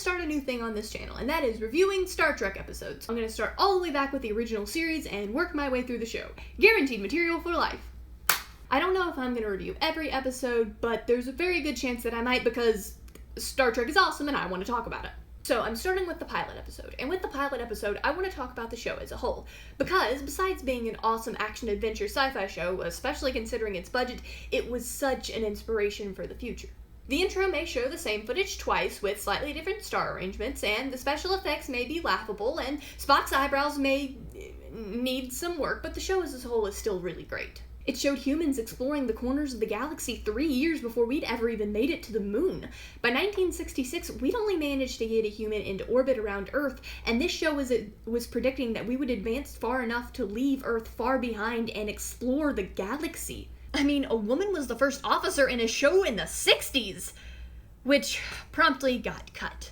start a new thing on this channel, and that is reviewing Star Trek episodes. I'm gonna start all the way back with the original series and work my way through the show. Guaranteed material for life. I don't know if I'm gonna review every episode, but there's a very good chance that I might because Star Trek is awesome and I want to talk about it. So I'm starting with the pilot episode, and with the pilot episode, I want to talk about the show as a whole, because besides being an awesome action-adventure sci-fi show, especially considering its budget, it was such an inspiration for the future. The intro may show the same footage twice with slightly different star arrangements, and the special effects may be laughable, and Spock's eyebrows may need some work, but the show as a whole is still really great. It showed humans exploring the corners of the galaxy 3 years before we'd ever even made it to the moon. By 1966, we'd only managed to get a human into orbit around Earth, and this show was predicting that we would advance far enough to leave Earth far behind and explore the galaxy. I mean, a woman was the first officer in a show in the 60s, which promptly got cut.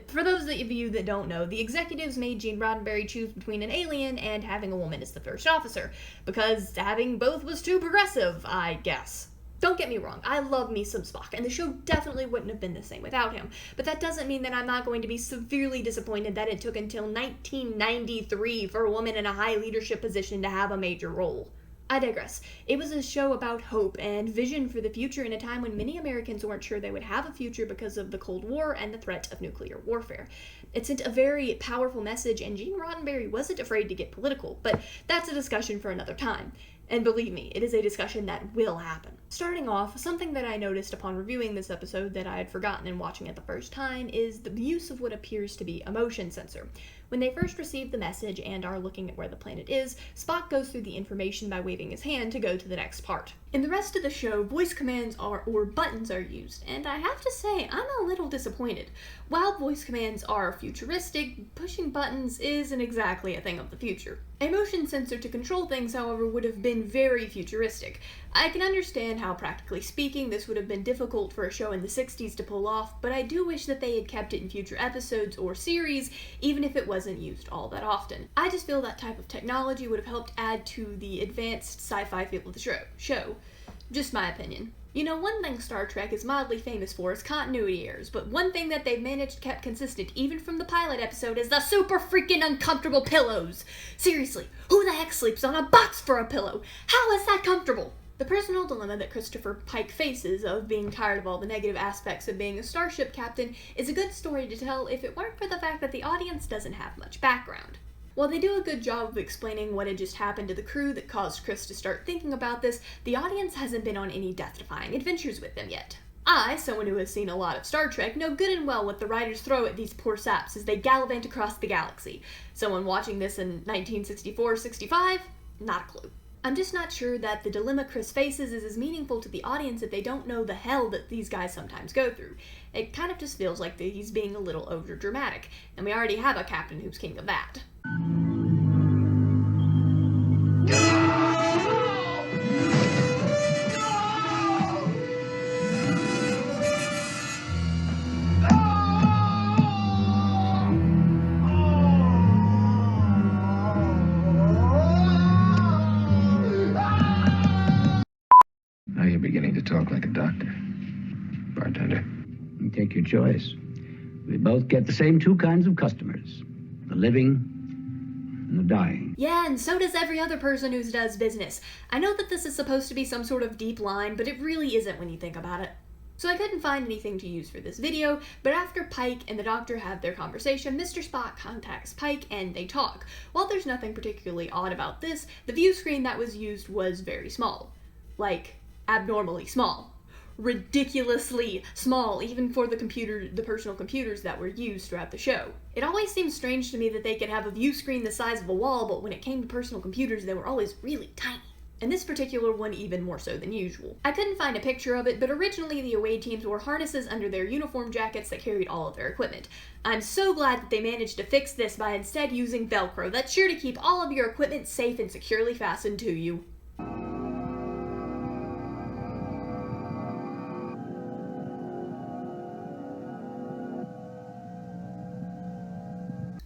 For those of you that don't know, the executives made Gene Roddenberry choose between an alien and having a woman as the first officer, because having both was too progressive, I guess. Don't get me wrong, I love me some Spock, and the show definitely wouldn't have been the same without him, but that doesn't mean that I'm not going to be severely disappointed that it took until 1993 for a woman in a high leadership position to have a major role. I digress. It was a show about hope and vision for the future in a time when many Americans weren't sure they would have a future because of the Cold War and the threat of nuclear warfare. It sent a very powerful message, and Gene Roddenberry wasn't afraid to get political, but that's a discussion for another time. And believe me, it is a discussion that will happen. Starting off, something that I noticed upon reviewing this episode that I had forgotten in watching it the first time is the use of what appears to be a motion sensor. When they first receive the message and are looking at where the planet is, Spock goes through the information by waving his hand to go to the next part. In the rest of the show, voice commands or buttons are used, and I have to say, I'm a little disappointed. While voice commands are futuristic, pushing buttons isn't exactly a thing of the future. A motion sensor to control things, however, would have been very futuristic. I can understand how, practically speaking, this would have been difficult for a show in the 60s to pull off, but I do wish that they had kept it in future episodes or series, even if it wasn't used all that often. I just feel that type of technology would have helped add to the advanced sci-fi feel of the show. Just my opinion. You know, one thing Star Trek is mildly famous for is continuity errors, but one thing that they've managed to keep consistent, even from the pilot episode, is the super freaking uncomfortable pillows. Seriously, who the heck sleeps on a box for a pillow? How is that comfortable? The personal dilemma that Christopher Pike faces of being tired of all the negative aspects of being a starship captain is a good story to tell if it weren't for the fact that the audience doesn't have much background. While they do a good job of explaining what had just happened to the crew that caused Chris to start thinking about this, the audience hasn't been on any death-defying adventures with them yet. I, someone who has seen a lot of Star Trek, know good and well what the writers throw at these poor saps as they gallivant across the galaxy. Someone watching this in 1964-65? Not a clue. I'm just not sure that the dilemma Chris faces is as meaningful to the audience if they don't know the hell that these guys sometimes go through. It kind of just feels like he's being a little over-dramatic, and we already have a captain who's king of that. Now you're beginning to talk like a doctor. Bartender. You take your choice. We both get the same two kinds of customers. The living and the dying. Yeah, and so does every other person who does business. I know that this is supposed to be some sort of deep line, but it really isn't when you think about it. So I couldn't find anything to use for this video, but after Pike and the Doctor have their conversation, Mr. Spock contacts Pike and they talk. While there's nothing particularly odd about this, the view screen that was used was very small. Like, abnormally small. Ridiculously small, even for the personal computers that were used throughout the show. It always seemed strange to me that they could have a view screen the size of a wall, but when it came to personal computers, they were always really tiny. And this particular one even more so than usual. I couldn't find a picture of it, but originally the away teams wore harnesses under their uniform jackets that carried all of their equipment. I'm so glad that they managed to fix this by instead using Velcro. That's sure to keep all of your equipment safe and securely fastened to you.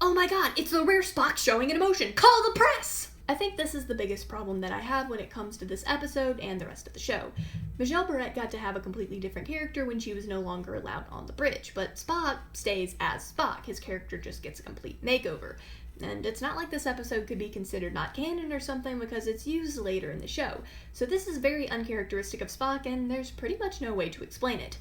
Oh my god, it's the rare Spock showing an emotion! Call the press! I think this is the biggest problem that I have when it comes to this episode and the rest of the show. Michelle Barrett got to have a completely different character when she was no longer allowed on the bridge, but Spock stays as Spock. His character just gets a complete makeover. And it's not like this episode could be considered not canon or something because it's used later in the show. So this is very uncharacteristic of Spock, and there's pretty much no way to explain it.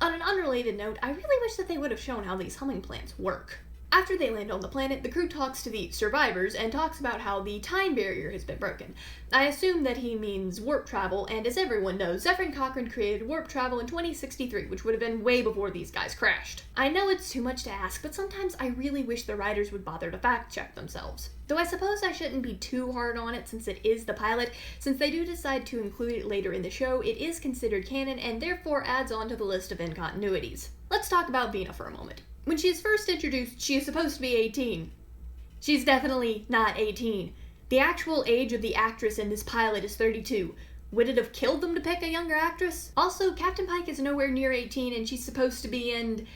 On an unrelated note, I really wish that they would have shown how these humming plants work. After they land on the planet, the crew talks to the survivors and talks about how the time barrier has been broken. I assume that he means warp travel, and as everyone knows, Zefram Cochrane created warp travel in 2063, which would have been way before these guys crashed. I know it's too much to ask, but sometimes I really wish the writers would bother to fact-check themselves. Though I suppose I shouldn't be too hard on it since it is the pilot. Since they do decide to include it later in the show, it is considered canon and therefore adds on to the list of incontinuities. Let's talk about Vina for a moment. When she is first introduced, she is supposed to be 18. She's definitely not 18. The actual age of the actress in this pilot is 32. Would it have killed them to pick a younger actress? Also, Captain Pike is nowhere near 18 and she's supposed to be, and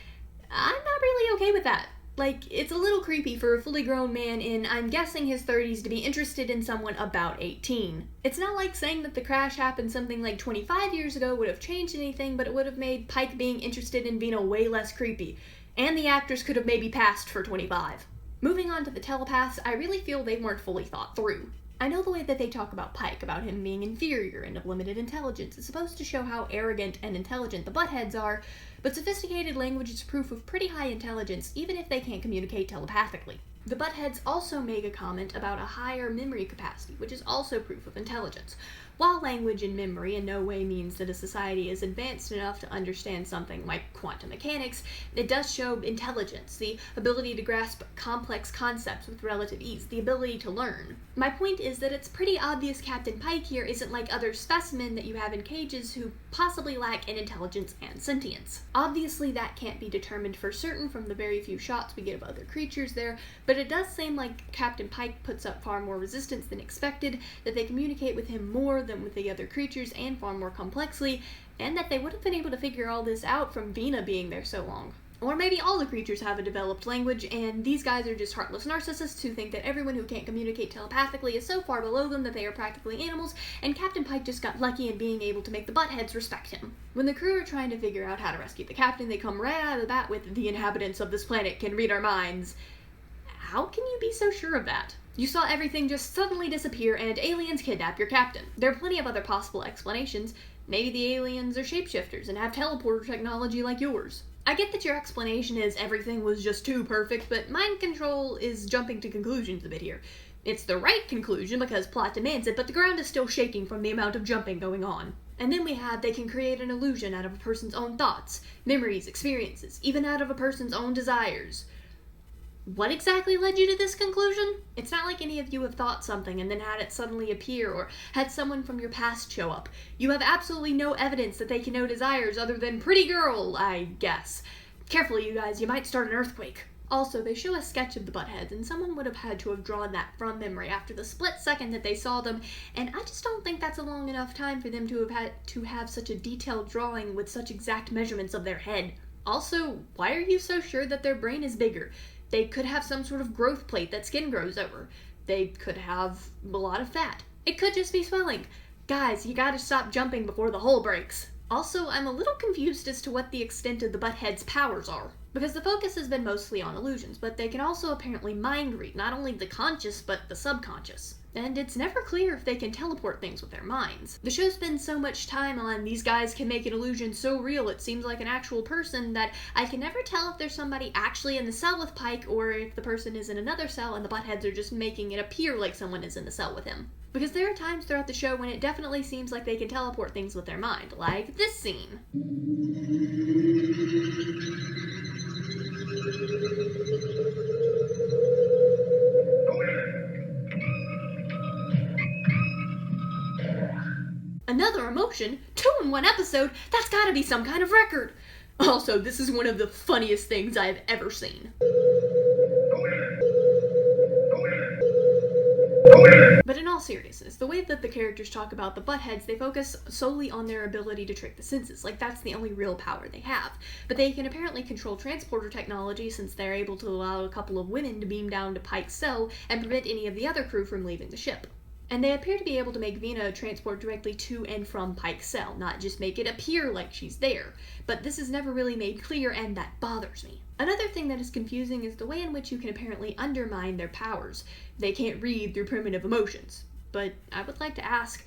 I'm not really okay with that. Like, it's a little creepy for a fully grown man in, I'm guessing, his 30s to be interested in someone about 18. It's not like saying that the crash happened something like 25 years ago would have changed anything, but it would have made Pike being interested in Vina way less creepy. And the actress could have maybe passed for 25. Moving on to the telepaths, I really feel they weren't fully thought through. I know the way that they talk about Pike, about him being inferior and of limited intelligence, is supposed to show how arrogant and intelligent the Buttheads are, but sophisticated language is proof of pretty high intelligence, even if they can't communicate telepathically. The Buttheads also make a comment about a higher memory capacity, which is also proof of intelligence. While language and memory in no way means that a society is advanced enough to understand something like quantum mechanics, it does show intelligence, the ability to grasp complex concepts with relative ease, the ability to learn. My point is that it's pretty obvious Captain Pike here isn't like other specimen that you have in cages who possibly lack in intelligence and sentience. Obviously that can't be determined for certain from the very few shots we get of other creatures there, but it does seem like Captain Pike puts up far more resistance than expected, that they communicate with him more than with the other creatures and far more complexly, and that they would have been able to figure all this out from Vina being there so long. Or maybe all the creatures have a developed language, and these guys are just heartless narcissists who think that everyone who can't communicate telepathically is so far below them that they are practically animals, and Captain Pike just got lucky in being able to make the Buttheads respect him. When the crew are trying to figure out how to rescue the captain, they come right out of the bat with, "The inhabitants of this planet can read our minds." How can you be so sure of that? You saw everything just suddenly disappear and aliens kidnap your captain. There are plenty of other possible explanations. Maybe the aliens are shapeshifters and have teleporter technology like yours. I get that your explanation is everything was just too perfect, but mind control is jumping to conclusions a bit here. It's the right conclusion because plot demands it, but the ground is still shaking from the amount of jumping going on. And then we have they can create an illusion out of a person's own thoughts, memories, experiences, even out of a person's own desires. What exactly led you to this conclusion? It's not like any of you have thought something and then had it suddenly appear or had someone from your past show up. You have absolutely no evidence that they can know desires other than pretty girl, I guess. Careful, you guys, you might start an earthquake. Also, they show a sketch of the Buttheads, and someone would have had to have drawn that from memory after the split second that they saw them, and I just don't think that's a long enough time for them to have had to have such a detailed drawing with such exact measurements of their head. Also, why are you so sure that their brain is bigger? They could have some sort of growth plate that skin grows over. They could have a lot of fat. It could just be swelling. Guys, you gotta stop jumping before the hole breaks. Also, I'm a little confused as to what the extent of the Buttheads' powers are. Because the focus has been mostly on illusions, but they can also apparently mind read not only the conscious, but the subconscious. And it's never clear if they can teleport things with their minds. The show spends so much time on these guys can make an illusion so real it seems like an actual person that I can never tell if there's somebody actually in the cell with Pike or if the person is in another cell and the Buttheads are just making it appear like someone is in the cell with him. Because there are times throughout the show when it definitely seems like they can teleport things with their mind, like this scene. Another emotion? 2 in 1 episode? That's gotta be some kind of record! Also, this is one of the funniest things I have ever seen. But in all seriousness, the way that the characters talk about the Buttheads, they focus solely on their ability to trick the senses, like that's the only real power they have. But they can apparently control transporter technology since they're able to allow a couple of women to beam down to Pike's cell and prevent any of the other crew from leaving the ship. And they appear to be able to make Vina transport directly to and from Pike's cell, not just make it appear like she's there. But this is never really made clear, and that bothers me. Another thing that is confusing is the way in which you can apparently undermine their powers. They can't read through primitive emotions. But I would like to ask,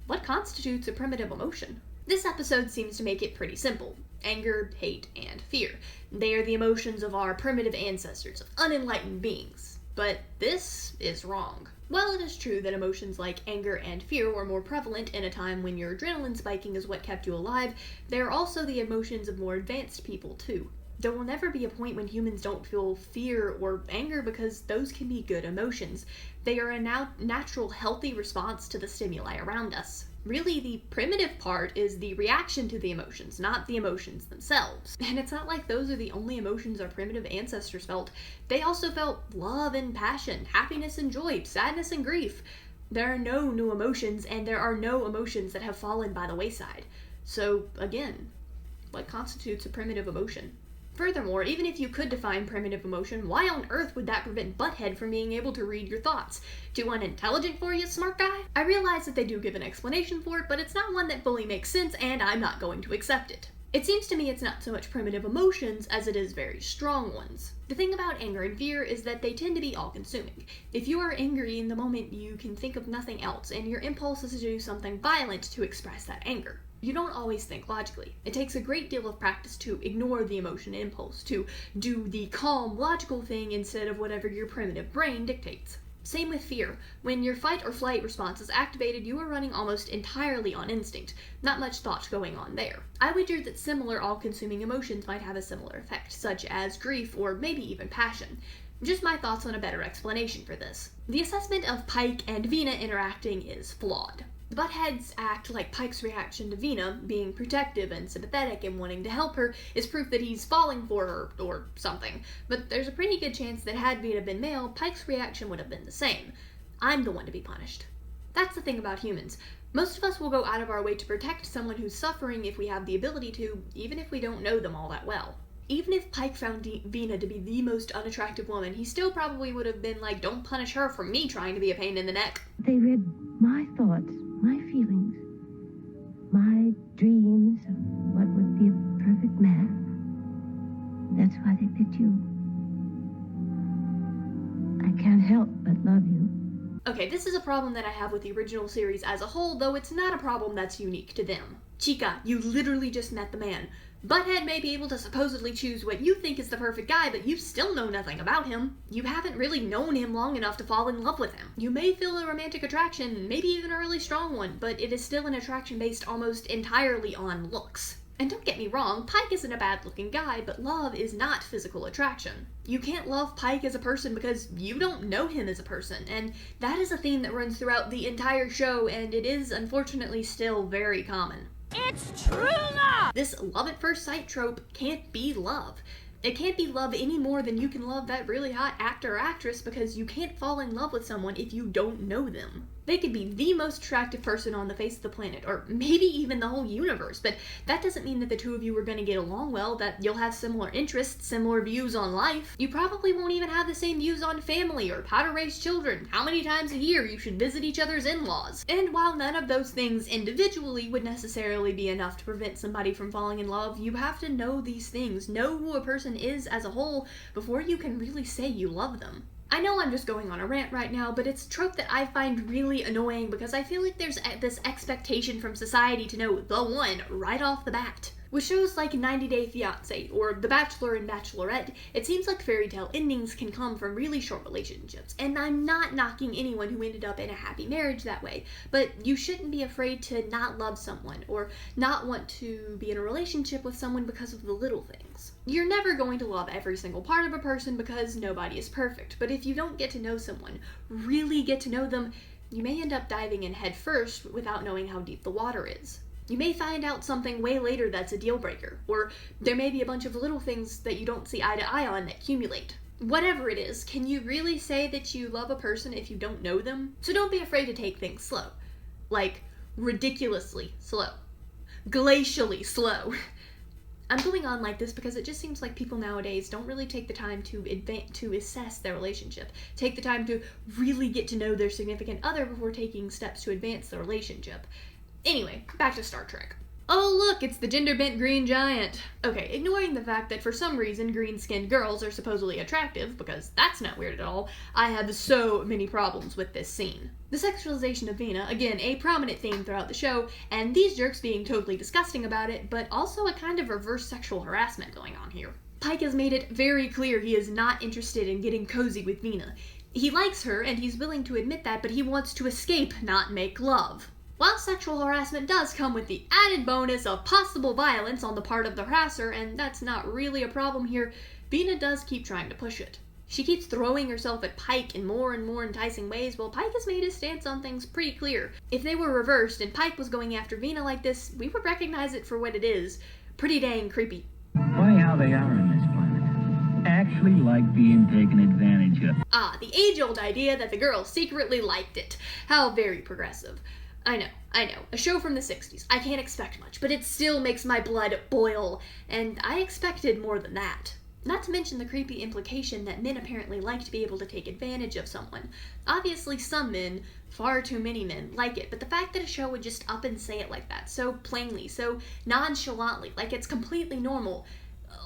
what constitutes a primitive emotion? This episode seems to make it pretty simple. Anger, hate, and fear. They are the emotions of our primitive ancestors, of unenlightened beings. But this is wrong. While it is true that emotions like anger and fear were more prevalent in a time when your adrenaline spiking is what kept you alive, they are also the emotions of more advanced people too. There will never be a point when humans don't feel fear or anger because those can be good emotions. They are a natural, healthy response to the stimuli around us. Really, the primitive part is the reaction to the emotions, not the emotions themselves. And it's not like those are the only emotions our primitive ancestors felt. They also felt love and passion, happiness and joy, sadness and grief. There are no new emotions, and there are no emotions that have fallen by the wayside. So, again, what constitutes a primitive emotion? Furthermore, even if you could define primitive emotion, why on earth would that prevent Butthead from being able to read your thoughts? Too unintelligent for you, smart guy? I realize that they do give an explanation for it, but it's not one that fully makes sense, and I'm not going to accept it. It seems to me it's not so much primitive emotions as it is very strong ones. The thing about anger and fear is that they tend to be all-consuming. If you are angry in the moment, you can think of nothing else, and your impulse is to do something violent to express that anger. You don't always think logically. It takes a great deal of practice to ignore the emotion and impulse, to do the calm, logical thing instead of whatever your primitive brain dictates. Same with fear. When your fight or flight response is activated, you are running almost entirely on instinct. Not much thought going on there. I wager that similar all-consuming emotions might have a similar effect, such as grief or maybe even passion. Just my thoughts on a better explanation for this. The assessment of Pike and Vina interacting is flawed. The Buttheads act like Pike's reaction to Vina, being protective and sympathetic and wanting to help her, is proof that he's falling for her, or something. But there's a pretty good chance that had Vina been male, Pike's reaction would have been the same. I'm the one to be punished. That's the thing about humans. Most of us will go out of our way to protect someone who's suffering if we have the ability to, even if we don't know them all that well. Even if Pike found Vina to be the most unattractive woman, he still probably would have been like, don't punish her for me trying to be a pain in the neck. They read my thoughts, my feelings, my dreams of what would be a perfect man. That's why they picked you. I can't help but love you. Okay, this is a problem that I have with the original series as a whole, though it's not a problem that's unique to them. Chica, you literally just met the man. Butthead may be able to supposedly choose what you think is the perfect guy, but you still know nothing about him. You haven't really known him long enough to fall in love with him. You may feel a romantic attraction, maybe even a really strong one, but it is still an attraction based almost entirely on looks. And don't get me wrong, Pike isn't a bad-looking guy, but love is not physical attraction. You can't love Pike as a person because you don't know him as a person, and that is a theme that runs throughout the entire show, and it is unfortunately still very common. It's true love! This love at first sight trope can't be love. It can't be love any more than you can love that really hot actor or actress because you can't fall in love with someone if you don't know them. They could be the most attractive person on the face of the planet, or maybe even the whole universe, but that doesn't mean that the two of you are going to get along well, that you'll have similar interests, similar views on life. You probably won't even have the same views on family, or how to raise children, how many times a year you should visit each other's in-laws. And while none of those things individually would necessarily be enough to prevent somebody from falling in love, you have to know these things, know who a person is as a whole, before you can really say you love them. I know I'm just going on a rant right now, but it's a trope that I find really annoying because I feel like there's this expectation from society to know the one right off the bat. With shows like 90 Day Fiancé or The Bachelor and Bachelorette, it seems like fairy tale endings can come from really short relationships, and I'm not knocking anyone who ended up in a happy marriage that way, but you shouldn't be afraid to not love someone or not want to be in a relationship with someone because of the little things. You're never going to love every single part of a person because nobody is perfect, but if you don't get to know someone, really get to know them, you may end up diving in head first without knowing how deep the water is. You may find out something way later that's a deal breaker, or there may be a bunch of little things that you don't see eye to eye on that accumulate. Whatever it is, can you really say that you love a person if you don't know them? So don't be afraid to take things slow. Like, ridiculously slow. Glacially slow. I'm going on like this because it just seems like people nowadays don't really take the time to assess their relationship, take the time to really get to know their significant other before taking steps to advance the relationship. Anyway, back to Star Trek. Oh look, it's the gender-bent green giant. Okay, ignoring the fact that for some reason green-skinned girls are supposedly attractive, because that's not weird at all, I have so many problems with this scene. The sexualization of Vina, again, a prominent theme throughout the show, and these jerks being totally disgusting about it, but also a kind of reverse sexual harassment going on here. Pike has made it very clear he is not interested in getting cozy with Vina. He likes her, and he's willing to admit that, but he wants to escape, not make love. While sexual harassment does come with the added bonus of possible violence on the part of the harasser, and that's not really a problem here, Vina does keep trying to push it. She keeps throwing herself at Pike in more and more enticing ways, while Pike has made his stance on things pretty clear. If they were reversed and Pike was going after Vina like this, we would recognize it for what it is. Pretty dang creepy. Funny how they are on this planet. Actually like being taken advantage of. Ah, the age-old idea that the girl secretly liked it. How very progressive. I know. A show from the 60s. I can't expect much, but it still makes my blood boil, and I expected more than that. Not to mention the creepy implication that men apparently like to be able to take advantage of someone. Obviously some men, far too many men, like it, but the fact that a show would just up and say it like that, so plainly, so nonchalantly, like it's completely normal.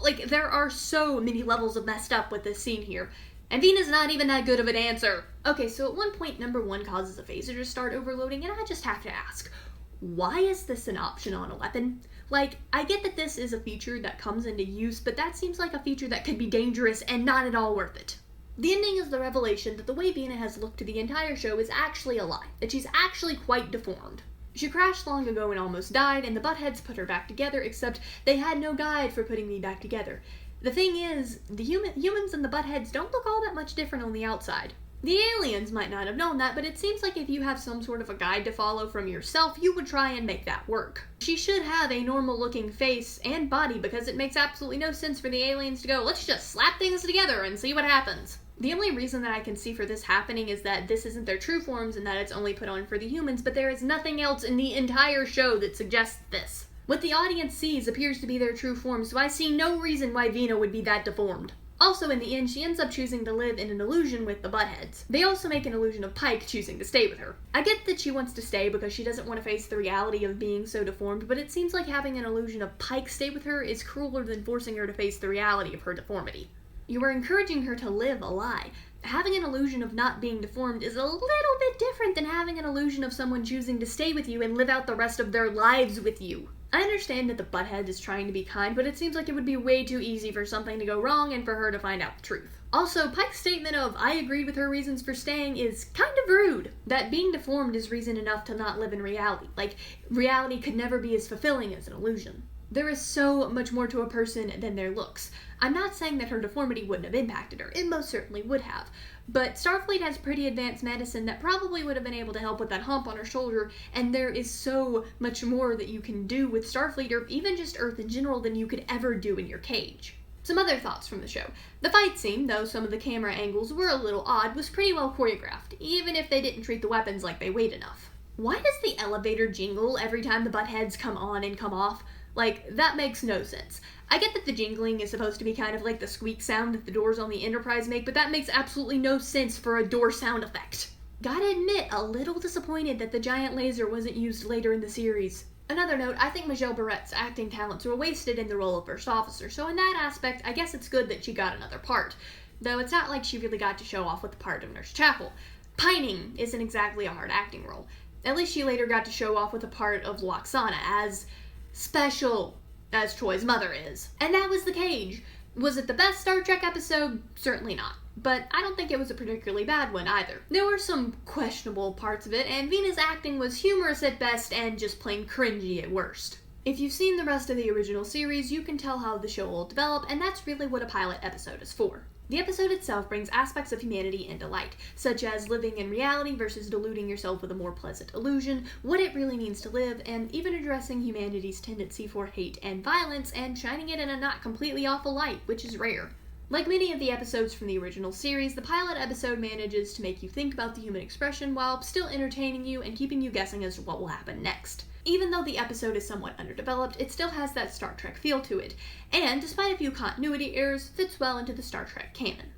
Like, there are so many levels of messed up with this scene here. And Vina's not even that good of a dancer. Okay, so at one point, number 1 causes a phaser to start overloading, and I just have to ask, why is this an option on a weapon? Like, I get that this is a feature that comes into use, but that seems like a feature that could be dangerous and not at all worth it. The ending is the revelation that the way Vina has looked to the entire show is actually a lie, that she's actually quite deformed. She crashed long ago and almost died, and the Buttheads put her back together, except they had no guide for putting me back together. The thing is, the humans and the Buttheads don't look all that much different on the outside. The aliens might not have known that, but it seems like if you have some sort of a guide to follow from yourself, you would try and make that work. She should have a normal-looking face and body, because it makes absolutely no sense for the aliens to go, let's just slap things together and see what happens. The only reason that I can see for this happening is that this isn't their true forms and that it's only put on for the humans, but there is nothing else in the entire show that suggests this. What the audience sees appears to be their true form, so I see no reason why Vina would be that deformed. Also, in the end, she ends up choosing to live in an illusion with the Buttheads. They also make an illusion of Pike choosing to stay with her. I get that she wants to stay because she doesn't want to face the reality of being so deformed, but it seems like having an illusion of Pike stay with her is crueler than forcing her to face the reality of her deformity. You are encouraging her to live a lie. Having an illusion of not being deformed is a little bit different than having an illusion of someone choosing to stay with you and live out the rest of their lives with you. I understand that the Butthead is trying to be kind, but it seems like it would be way too easy for something to go wrong and for her to find out the truth. Also, Pike's statement of, I agreed with her reasons for staying is kind of rude. That being deformed is reason enough to not live in reality. Like, reality could never be as fulfilling as an illusion. There is so much more to a person than their looks. I'm not saying that her deformity wouldn't have impacted her. It most certainly would have. But Starfleet has pretty advanced medicine that probably would have been able to help with that hump on her shoulder, and there is so much more that you can do with Starfleet, or even just Earth in general, than you could ever do in your cage. Some other thoughts from the show. The fight scene, though some of the camera angles were a little odd, was pretty well choreographed, even if they didn't treat the weapons like they weighed enough. Why does the elevator jingle every time the Buttheads come on and come off? Like, that makes no sense. I get that the jingling is supposed to be kind of like the squeak sound that the doors on the Enterprise make, but that makes absolutely no sense for a door sound effect. Gotta admit, a little disappointed that the giant laser wasn't used later in the series. Another note, I think Majel Barrett's acting talents were wasted in the role of First Officer, so in that aspect, I guess it's good that she got another part. Though it's not like she really got to show off with the part of Nurse Chapel. Pining isn't exactly a hard acting role. At least she later got to show off with the part of Lwaxana as special as Troy's mother is. And that was The Cage. Was it the best Star Trek episode? Certainly not. But I don't think it was a particularly bad one either. There were some questionable parts of it, and Vina's acting was humorous at best and just plain cringy at worst. If you've seen the rest of the original series, you can tell how the show will develop, and that's really what a pilot episode is for. The episode itself brings aspects of humanity into light, such as living in reality versus deluding yourself with a more pleasant illusion, what it really means to live, and even addressing humanity's tendency for hate and violence and shining it in a not completely awful light, which is rare. Like many of the episodes from the original series, the pilot episode manages to make you think about the human expression while still entertaining you and keeping you guessing as to what will happen next. Even though the episode is somewhat underdeveloped, it still has that Star Trek feel to it, and despite a few continuity errors, fits well into the Star Trek canon.